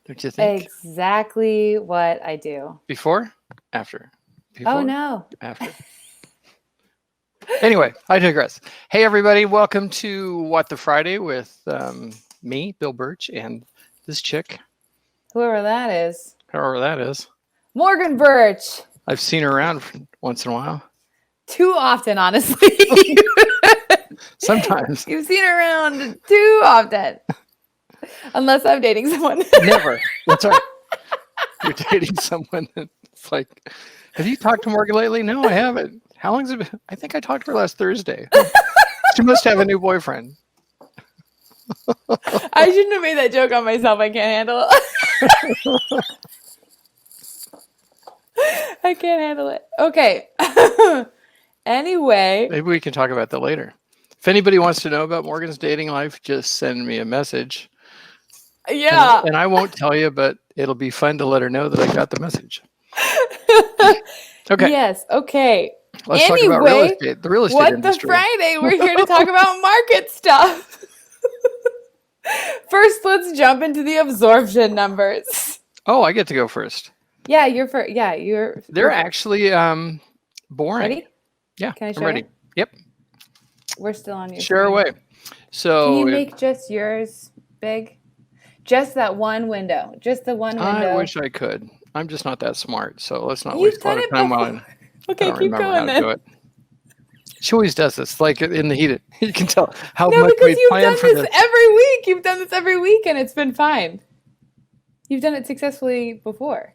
Don't you think? Exactly what I do. Before? After? Oh, Before? no. After? Anyway, I digress. Hey, everybody. Welcome to What the Friday with me, Bill Burch, and this chick, Whoever that is. however that is. Morgan Burch. I've seen her around once in a while. Too often, honestly. Sometimes. You've seen her around too often. Unless I'm dating someone. Never. That's right. You're dating someone that's like, have you talked to Morgan lately? No, I haven't. How long's it been? I think I talked to her last Thursday. She must have a new boyfriend. I shouldn't have made that joke on myself. I can't handle it. I can't handle it. Okay. Anyway. Maybe we can talk about that later. If anybody wants to know about Morgan's dating life, just send me a message. Yeah. And I won't tell you, but it'll be fun to let her know that I got the message. Okay. Yes. Okay. Let's talk about real estate, the real estate industry. What the Friday? We're here to talk about market stuff. First, let's jump into the absorption numbers. Oh, I get to go first. Yeah, you're first. Yeah, you're. They're actually boring. Ready? Yeah, Can I share I'm ready. it? Yep. We're still on your Share screen. away. So can you make just yours big? Just that one window. Just the one window. I wish I could. I'm just not that smart. So let's not You've waste a lot of time on. Okay, keep going then. She always does this, like in the heat. You can tell how no, much because we you've plan done for this this. every week. You've done this every week, and it's been fine. You've done it successfully before.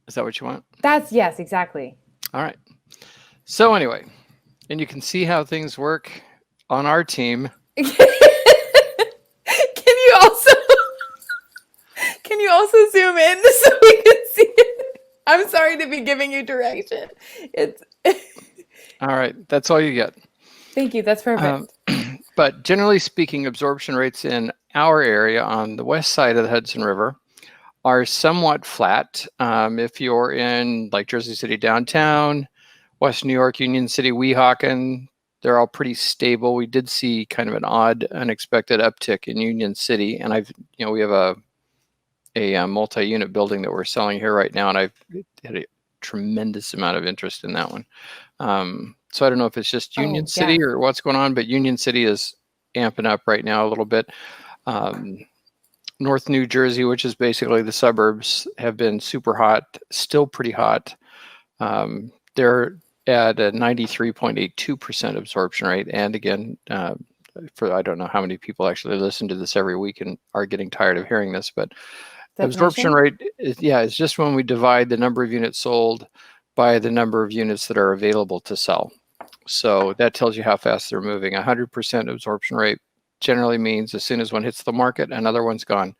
Is that what you want? Yes, exactly. All right. So anyway, and you can see how things work on our team. Can you also zoom in so we can see it? I'm sorry to be giving you direction. It's all right. That's all you get. Thank you. That's perfect. But generally speaking, absorption rates in our area on the west side of the Hudson River are somewhat flat. If you're in like Jersey City downtown, West New York, Union City, Weehawken, they're all pretty stable. We did see kind of an odd, unexpected uptick in Union City, and we have a multi-unit building that we're selling here right now, and I've had a tremendous amount of interest in that one. So I don't know if it's just Union City or what's going on, but Union City is amping up right now a little bit. North New Jersey, which is basically the suburbs, have been super hot, still pretty hot. They're at a 93.82% absorption rate. And again, I don't know how many people actually listen to this every week and are getting tired of hearing this, but absorption rate is just when we divide the number of units sold by the number of units that are available to sell. So that tells you how fast they're moving. 100% absorption rate generally means as soon as one hits the market, another one's gone,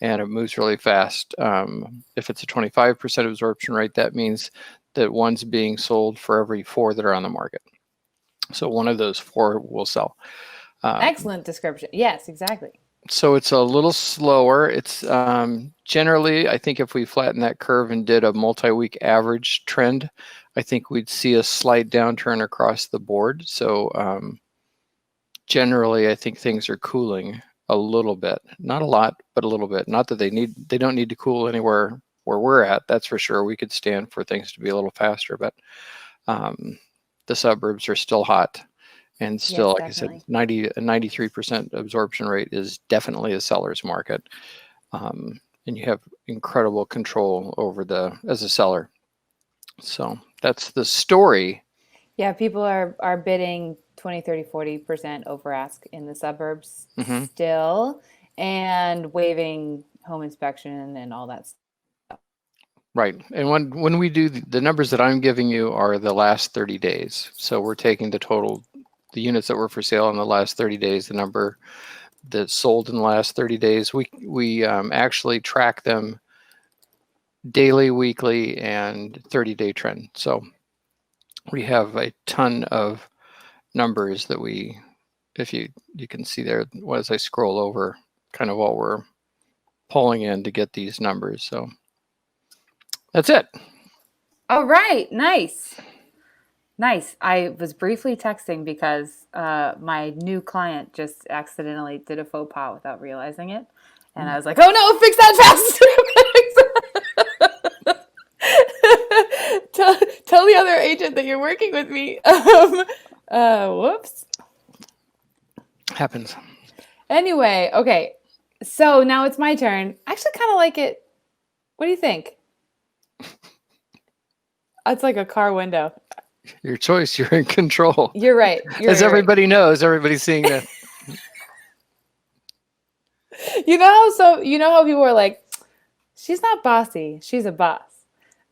and it moves really fast. If it's a 25% absorption rate, that means that one's being sold for every 4 that are on the market. So one of those 4 will sell. Excellent description. Yes, exactly. So it's a little slower. It's generally, I think if we flatten that curve and did a multi-week average trend, I think we'd see a slight downturn across the board. So generally, I think things are cooling a little bit, not a lot, but a little bit. Not that they don't need to cool anywhere where we're at. That's for sure. We could stand for things to be a little faster, but the suburbs are still hot. And still, like definitely. I said, 93% absorption rate is definitely a seller's market. And you have incredible control over as a seller. So that's the story. Yeah, people are bidding 20, 30, 40% over ask in the suburbs still, and waiving home inspection and all that stuff. Right. And when we do, the numbers that I'm giving you are the last 30 days. So we're taking the units that were for sale in the last 30 days, the number that sold in the last 30 days. We actually track them daily, weekly, and 30-day trend. So we have a ton of numbers that if you can see there, as I scroll over, kind of what we're pulling in to get these numbers. So that's it. All right. Nice. Nice. I was briefly texting because my new client just accidentally did a faux pas without realizing it. And I was like, oh no, fix that fast. tell the other agent that you're working with me. Whoops. Happens. Anyway, okay. So now it's my turn. I actually kind of like it. What do you think? It's like a car window. Your choice. You're in control. You're right. As everybody knows, everybody's seeing that. You know how people are like, she's not bossy, she's a boss.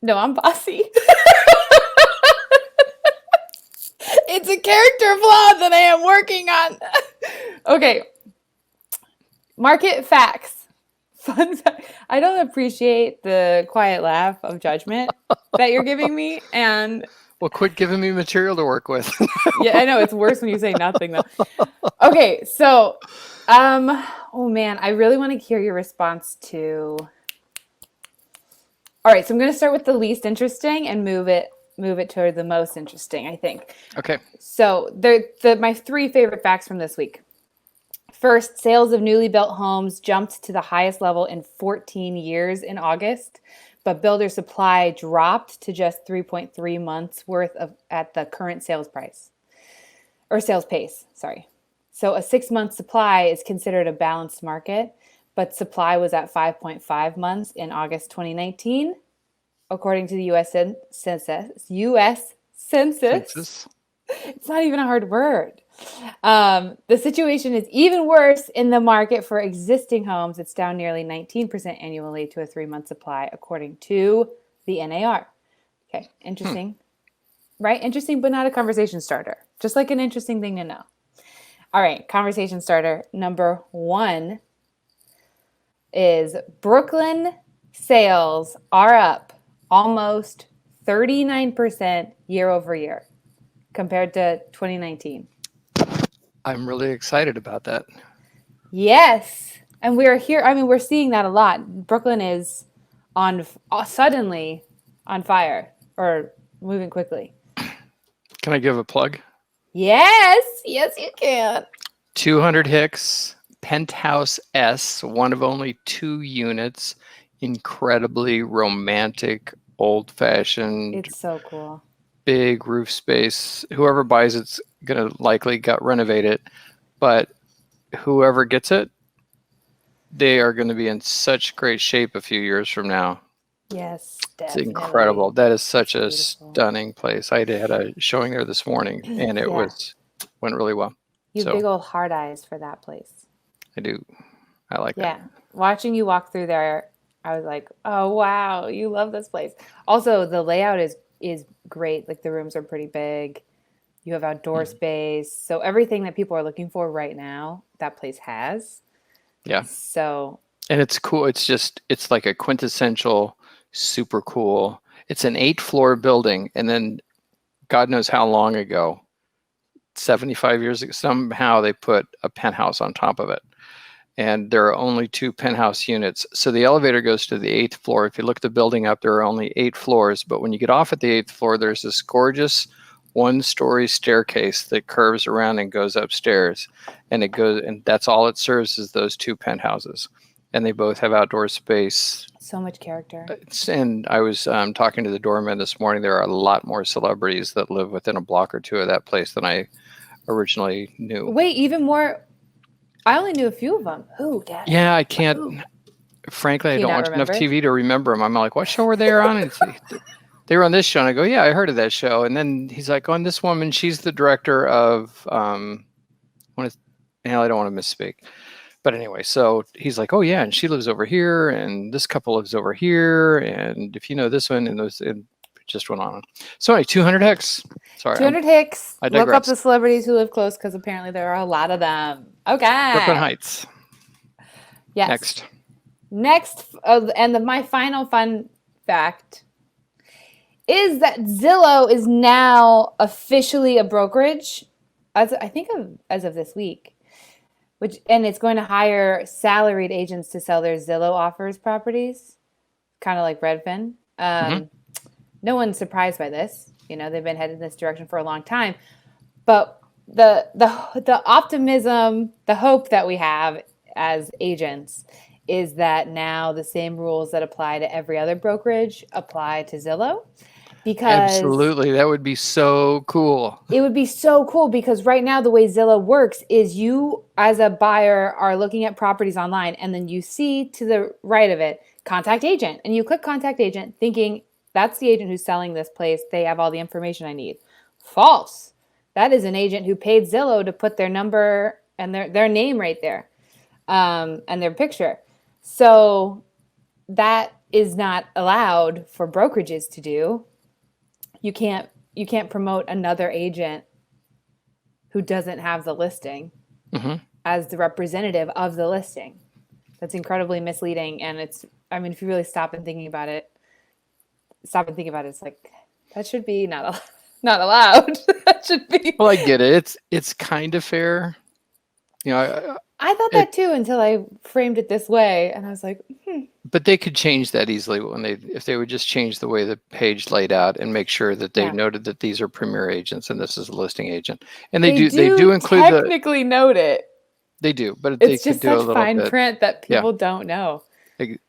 No, I'm bossy. It's a character flaw that I am working on. Okay. Market facts. Fun fact. I don't appreciate the quiet laugh of judgment that you're giving me. And well, quit giving me material to work with. yeah, I know. It's worse when you say nothing, though. Okay, so, oh man, I really want to hear your response to. All right, so I'm going to start with the least interesting and move it toward the most interesting, I think. Okay. So, my 3 favorite facts from this week. First, sales of newly built homes jumped to the highest level in 14 years in August, but builder supply dropped to just 3.3 months worth at the current sales price. Or sales pace, sorry. So a 6-month supply is considered a balanced market, but supply was at 5.5 months in August 2019, according to the U.S. Census. It's not even a hard word. The situation is even worse in the market for existing homes. It's down nearly 19% annually to a 3-month supply, according to the NAR. Okay, interesting. Right? Interesting, but not a conversation starter. Just like an interesting thing to know. All right, conversation starter number 1 is Brooklyn sales are up almost 39% year over year compared to 2019. I'm really excited about that. Yes. And we're here. I mean, we're seeing that a lot. Brooklyn is suddenly on fire or moving quickly. Can I give a plug? Yes. Yes, you can. 200 Hicks, Penthouse S, one of only 2 units, incredibly romantic, old-fashioned. It's so cool. Big roof space. Whoever buys it's going to likely renovate it, but whoever gets it, they are going to be in such great shape a few years from now. Yes, definitely. It's incredible. That is such a beautiful. Stunning place. I had a showing there this morning, and it went really well. You have big old hard eyes for that place. I do. I like that. Yeah. Watching you walk through there, I was like, oh, wow, you love this place. Also, the layout is great. Like the rooms are pretty big. You have outdoor space. So everything that people are looking for right now, that place has. Yeah. So. And it's cool. It's like a quintessential, super cool. It's an 8-floor building. And then God knows how long ago, 75 years ago, somehow they put a penthouse on top of it. And there are only 2 penthouse units. So the elevator goes to the 8th floor. If you look the building up, there are only 8 floors. But when you get off at the 8th floor, there's this gorgeous 1-story staircase that curves around and goes upstairs. And that's all it serves is those 2 penthouses. And they both have outdoor space. So much character. And I was talking to the doorman this morning. There are a lot more celebrities that live within a block or 2 of that place than I originally knew. Wait, even more? I only knew a few of them. Who, Dad? Yeah, I can't. Who? Frankly, I don't watch enough TV to remember them. I'm like, what show were they on? And they were on this show. And I go, yeah, I heard of that show. And then he's like, on this woman, she's the director of, I don't want to misspeak. But anyway, so he's like, oh, yeah, and she lives over here, and this couple lives over here, and if you know this one, and it just went on. So anyway, 200 Hicks. Sorry. 200 Hicks. I digress. Look up the celebrities who live close, because apparently there are a lot of them. Okay. Brooklyn Heights. Yes. Next, and my final fun fact is that Zillow is now officially a brokerage, as of this week. And it's going to hire salaried agents to sell their Zillow offers properties, kind of like Redfin. No one's surprised by this. You know, they've been headed in this direction for a long time. But the optimism, the hope that we have as agents is that now the same rules that apply to every other brokerage apply to Zillow, because Absolutely. That would be so cool. it would be so cool, because right now the way Zillow works is you as a buyer are looking at properties online, and then you see to the right of it, contact agent, and you click contact agent thinking that's the agent who's selling this place. They have all the information I need. False. That is an agent who paid Zillow to put their number and their name right there, and their picture. So that is not allowed for brokerages to do. You can't promote another agent who doesn't have the listing as the representative of the listing. That's incredibly misleading. And it's, I mean, if you really stop and think about it, it's like, that should be not allowed. That should be. Well, I get it. It's kind of fair. You know, I thought that too until I framed it this way, and I was like, But they could change that easily if they would just change the way the page laid out and make sure that they noted that these are premier agents and this is a listing agent. And they do include technically note it. They do, but it's they just could do such a little fine bit. print that people don't know.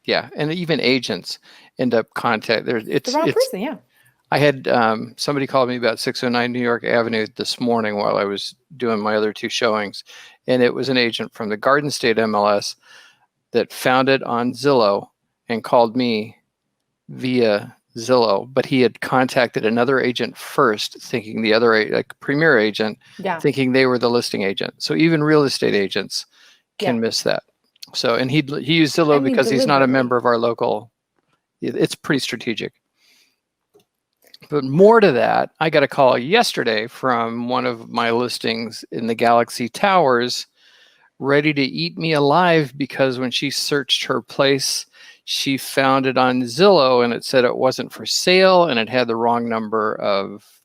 Yeah, and even agents end up it's the wrong person. Yeah. I had somebody called me about 609 New York Avenue this morning while I was doing my other two showings, and it was an agent from the Garden State MLS that found it on Zillow and called me via Zillow, but he had contacted another agent first, thinking the other premier agent, thinking they were the listing agent. So even real estate agents can miss that. So, and he used Zillow because he's not a member of our local. It's pretty strategic. But more to that, I got a call yesterday from one of my listings in the Galaxy Towers, ready to eat me alive, because when she searched her place, she found it on Zillow and it said it wasn't for sale and it had the wrong number of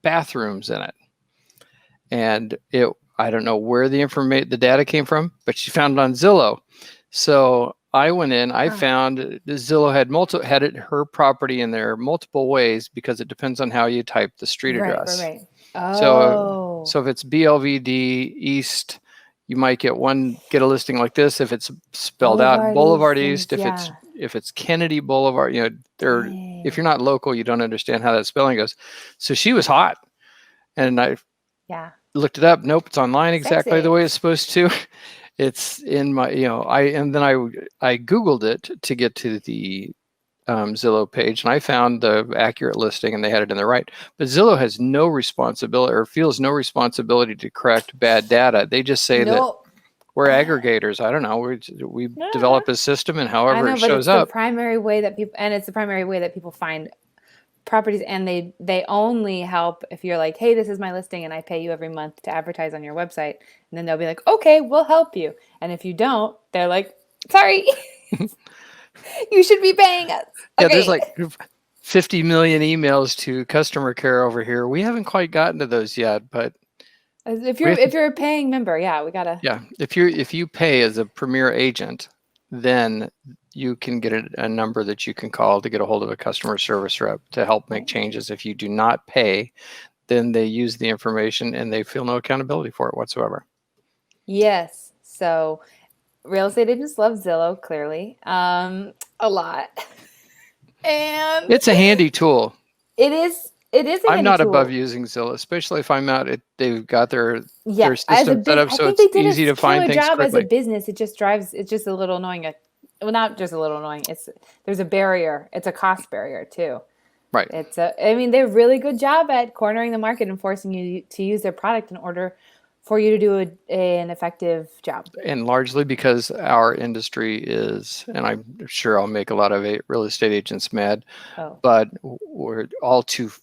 bathrooms in it. And I don't know where the data came from, but she found it on Zillow. So I went in, I found Zillow had her property in there multiple ways, because it depends on how you type the street address. Right. Oh. So if it's BLVD East, you might get a listing like this. If it's spelled out Boulevard East, if it's Kennedy Boulevard, if you're not local, you don't understand how that spelling goes. So she was hot, and I looked it up. Nope, it's online exactly the way it's supposed to. It's in my, I Googled it to get to the Zillow page, and I found the accurate listing and they had it in the right. But Zillow has no responsibility, or feels no responsibility, to correct bad data. They just say that we're aggregators. I don't know. We develop a system, and however it shows up. The primary way that people find properties, and they only help if you're like, hey, this is my listing and I pay you every month to advertise on your website. And then they'll be like, okay, we'll help you. And if you don't, they're like, sorry, you should be paying us. Yeah, there's like 50 million emails to customer care over here. We haven't quite gotten to those yet, but if you're a paying member, we gotta. Yeah, if you pay as a premier agent, then you can get a number that you can call to get a hold of a customer service rep to help make changes. If you do not pay, then they use the information and they feel no accountability for it whatsoever. Yes. So real estate agents love Zillow, clearly, a lot. And it's a handy tool. It is I'm not above using Zillow, especially if I'm out. They've got their system set up so it's easy to find things quickly. As a business, it's just a little annoying. Well, not just a little annoying. There's a barrier. It's a cost barrier too. Right. They're a really good job at cornering the market and forcing you to use their product in order for you to do an effective job. And largely because our industry is, and I'm sure I'll make a lot of real estate agents mad, but we're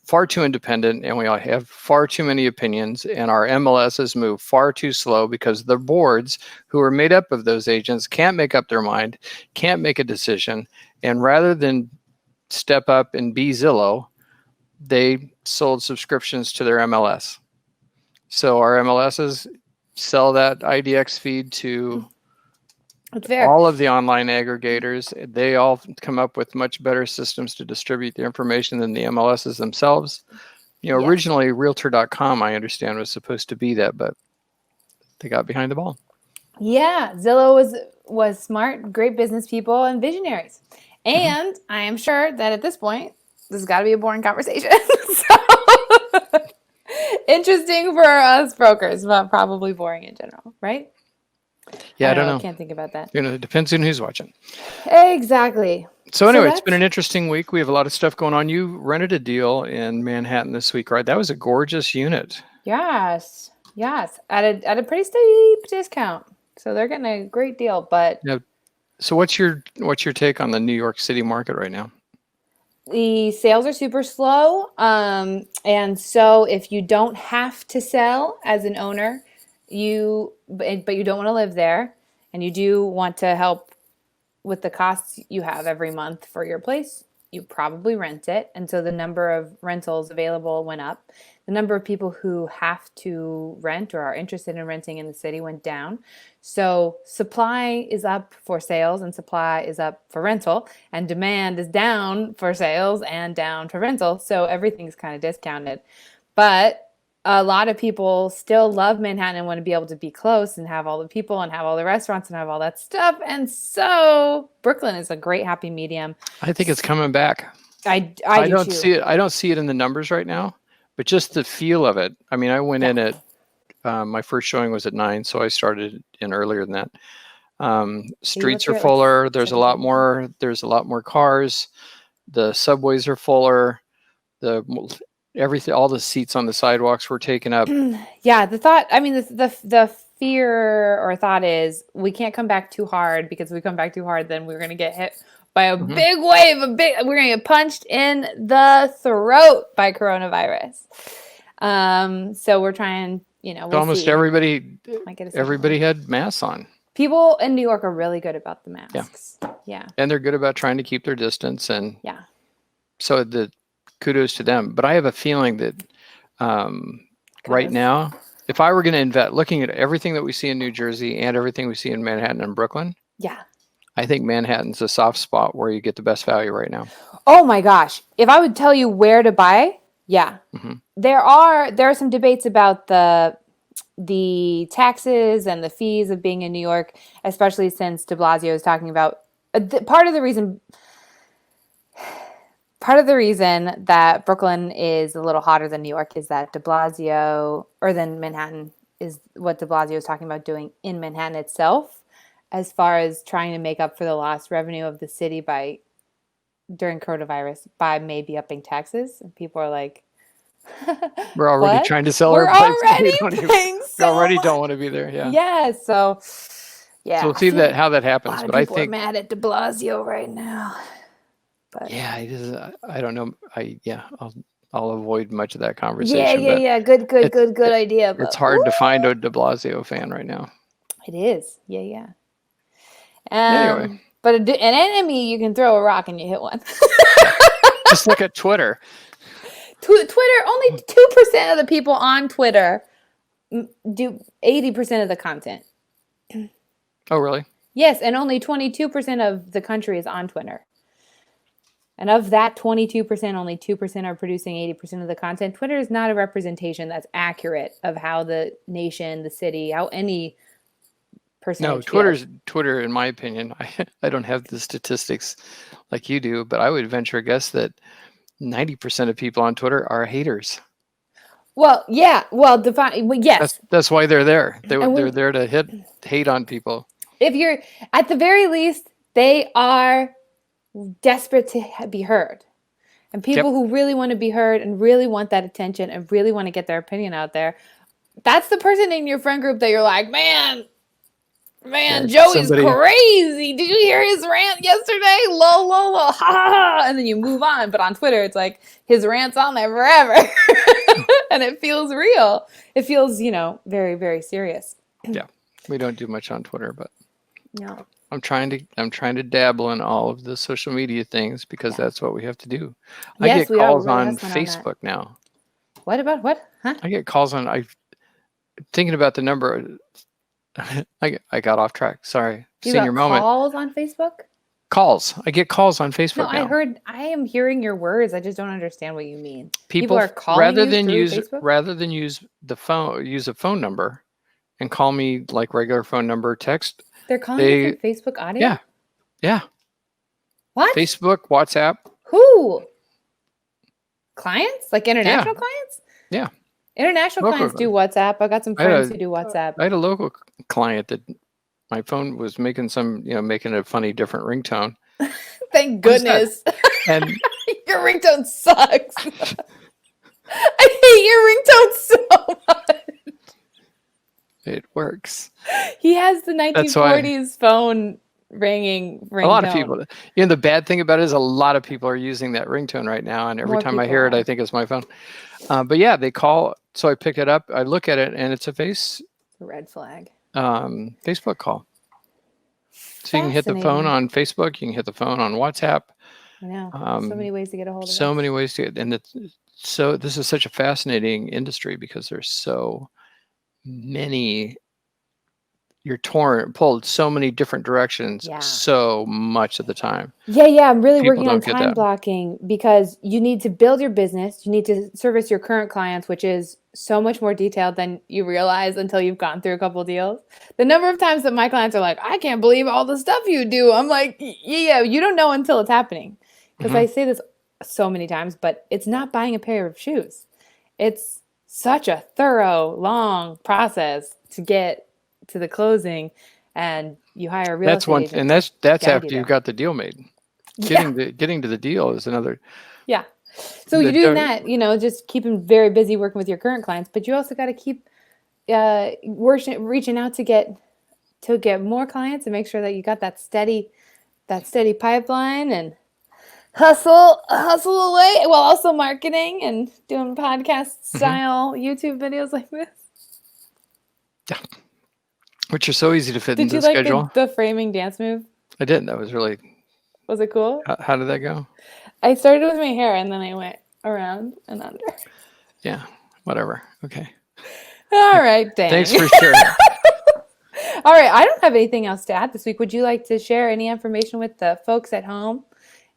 far too independent, and we all have far too many opinions, and our MLSs move far too slow because the boards, who are made up of those agents, can't make up their mind, can't make a decision, and rather than step up and be Zillow, they sold subscriptions to their MLS. So our MLSs sell that IDX feed to all of the online aggregators. They all come up with much better systems to distribute the information than the MLSs themselves. You know, Yes. originally Realtor.com, I understand, was supposed to be that, but they got behind the ball. Yeah, Zillow was smart, great business people, and visionaries. And I am sure that at this point, this has got to be a boring conversation. So interesting for us brokers, but probably boring in general, right? Yeah, I don't know. I can't think about that. You know, it depends on who's watching. Exactly. So anyway, it's been an interesting week. We have a lot of stuff going on. You rented a deal in Manhattan this week, right? That was a gorgeous unit. Yes, at a pretty steep discount. So they're getting a great deal. But Yeah. So what's your take on the New York City market right now? the sales are super slow. And so if you don't have to sell as an owner, but you don't want to live there, and you do want to help with the costs you have every month for your place, you probably rent it. And so the number of rentals available went up. The number of people who have to rent or are interested in renting in the city went down. So supply is up for sales and supply is up for rental, and demand is down for sales and down for rental. So everything's kind of discounted. But a lot of people still love Manhattan and want to be able to be close and have all the people and have all the restaurants and have all that stuff. And so Brooklyn is a great happy medium. I think it's coming back. I don't too. see it. I don't see it in the numbers right now, but just the feel of it. I mean, I went in at my first showing was at 9, so I started in earlier than that. Streets are fuller. There's a lot more. There's a lot more cars. The subways are fuller. Everything, all the seats on the sidewalks were taken up. Yeah, the fear or thought is we can't come back too hard, because if we come back too hard, then we're going to get hit by a big wave. We're going to get punched in the throat by coronavirus. So we're trying, we'll almost see. everybody had masks on. People in New York are really good about the masks. Yeah. And they're good about trying to keep their distance. And yeah. So kudos to them. But I have a feeling that right now, if I were going to invest, looking at everything that we see in New Jersey and everything we see in Manhattan and Brooklyn, I think Manhattan's a soft spot where you get the best value right now. Oh my gosh. If I would tell you where to buy, there are some debates about the taxes and the fees of being in New York, especially since de Blasio is talking about part of the reason that Brooklyn is a little hotter than New York is that de Blasio, or than Manhattan, is what de Blasio is talking about doing in Manhattan itself, as far as trying to make up for the lost revenue of the city during coronavirus by maybe upping taxes. And people are like, we're already trying to sell our place. We already don't want to be there. Yeah. Yeah. So we'll see how that happens. But I think people are mad at de Blasio right now. But yeah, it is. I don't know. I'll avoid much of that conversation. Yeah. Good idea. But it's hard to find a de Blasio fan right now. It is. Yeah. Anyway. But an enemy, you can throw a rock and you hit one. Just look at Twitter. Twitter, only 2% of the people on Twitter do 80% of the content. Oh, really? Yes, and only 22% of the country is on Twitter. And of that 22%, only 2% are producing 80% of the content. Twitter is not a representation that's accurate of how the nation, the city, how any percentage feels. Twitter, in my opinion, I don't have the statistics like you do, but I would venture a guess that 90% of people on Twitter are haters. Well, yeah. Well, yes. That's why they're there. They're there to hate on people. If you're, at the very least, they are desperate to be heard. And people who really want to be heard and really want that attention and really want to get their opinion out there, that's the person in your friend group that you're like, man, Joey's crazy. Did you hear his rant yesterday? Lol, ha, ha, ha. And then you move on. But on Twitter, it's like his rant's on there forever. And it feels real. It feels, very, very serious. Yeah. We don't do much on Twitter, but no. I'm trying to dabble in all of the social media things because that's what we have to do. Yes, I get calls on Facebook now. What? Huh? I get calls on. I'm thinking about the number. I got off track. Sorry. You got calls on Facebook? Calls. I get calls on Facebook No, now. I am hearing your words. I just don't understand what you mean. People are calling you through Facebook? rather than use a phone number and call me like regular phone number text. They're calling you through Facebook audio? Yeah. Yeah. What? Facebook, WhatsApp. Who? Clients? Like international clients? Yeah. International Local clients do WhatsApp. I got some friends who do WhatsApp. I had a local client that my phone was making making a funny different ringtone. Thank goodness. And your ringtone sucks. I hate your ringtone so much. It works. He has the 1940s phone ringing ringtone. A lot of people, the bad thing about it is a lot of people are using that ringtone right now, and every time I hear it, I think it's my phone. But yeah, they call. So I pick it up, I look at it, and it's a red flag. Facebook call. So you can hit the phone on Facebook, you can hit the phone on WhatsApp. I know. So many ways to get a hold of it. So many ways to get, and this is such a fascinating industry because there's so many. You're pulled so many different directions so much of the time. Yeah. I'm really working on time blocking because you need to build your business. You need to service your current clients, which is so much more detailed than you realize until you've gone through a couple of deals. The number of times that my clients are like, I can't believe all the stuff you do. I'm like, yeah, you don't know until it's happening. Because I say this so many times, but it's not buying a pair of shoes. It's such a thorough, long process to get to the closing, and you hire a real estate agent. And that's after you've got the deal made. Getting to the deal is another. Yeah. So you're doing that, just keeping very busy working with your current clients, but you also got to keep reaching out to get more clients and make sure that you got that steady pipeline and hustle away while also marketing and doing podcast style YouTube videos like this. Yeah. Which are so easy to fit into the schedule. Did you like the framing dance move? I did. That was really... Was it cool? How did that go? I started with my hair and then I went around and under. Yeah, whatever. Okay. All right, dang. Thanks for sharing. All right, I don't have anything else to add this week. Would you like to share any information with the folks at home?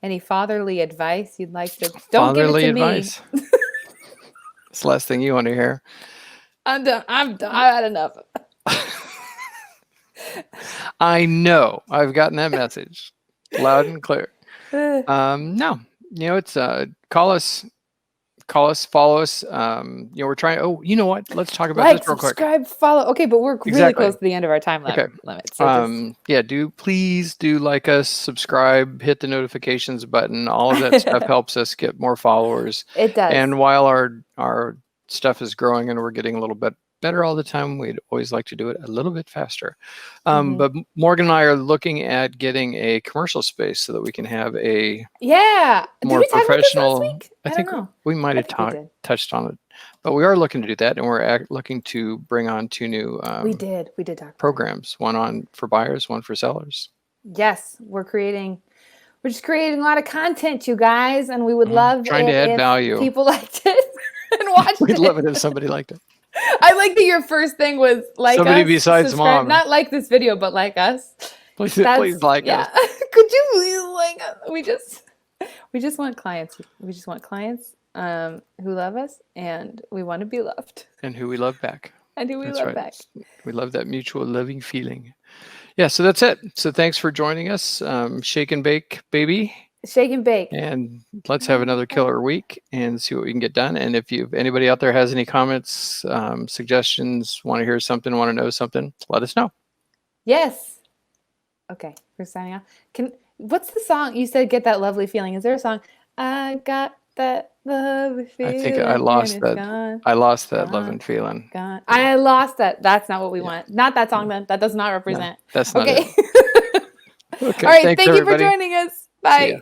Any fatherly advice you'd like to... Don't give it to advice. Me. It's the last thing you want to hear. I'm done. I've had enough. I know. I've gotten that message loud and clear. No, it's call us, follow us. We're trying. Oh, you know what? Let's talk about this real quick. Subscribe, follow. Okay, but we're really close to the end of our time limit. So please do like us, subscribe, hit the notifications button. All of that stuff helps us get more followers. It does. And while our stuff is growing and we're getting a little bit better all the time, we'd always like to do it a little bit faster. But Morgan and I are looking at getting a commercial space so that we can have a more professional. I think we might have touched on it, but we are looking to do that, and we're looking to bring on 2 new. We did talk programs. One for buyers, one for sellers. Yes, we're just creating a lot of content, you guys, and we would love trying to add value. People liked it and watched it. We'd love it if somebody liked it. I like that your first thing was like somebody us, besides subscribe. Mom. Not like this video, but like us. Please like us. Could you please like us? We just want clients. We just want clients who love us, and we want to be loved. And who we love back. Back. We love that mutual loving feeling. Yeah, so that's it. So thanks for joining us. Shake and bake, baby. Shake and bake. And let's have another killer week and see what we can get done. And if anybody out there has any comments, suggestions, want to hear something, want to know something, let us know. Yes. Okay, we're signing off. What's the song? You said "Get That Lovely Feeling." Is there a song? I got that lovely feeling. I think I lost that. Gone. I lost that love and feeling. Gone. I lost that. That's not what we want. Not that song then. That does not represent. No, that's not it. Okay. All right. Thanks, Thank everybody. you for joining us. Bye.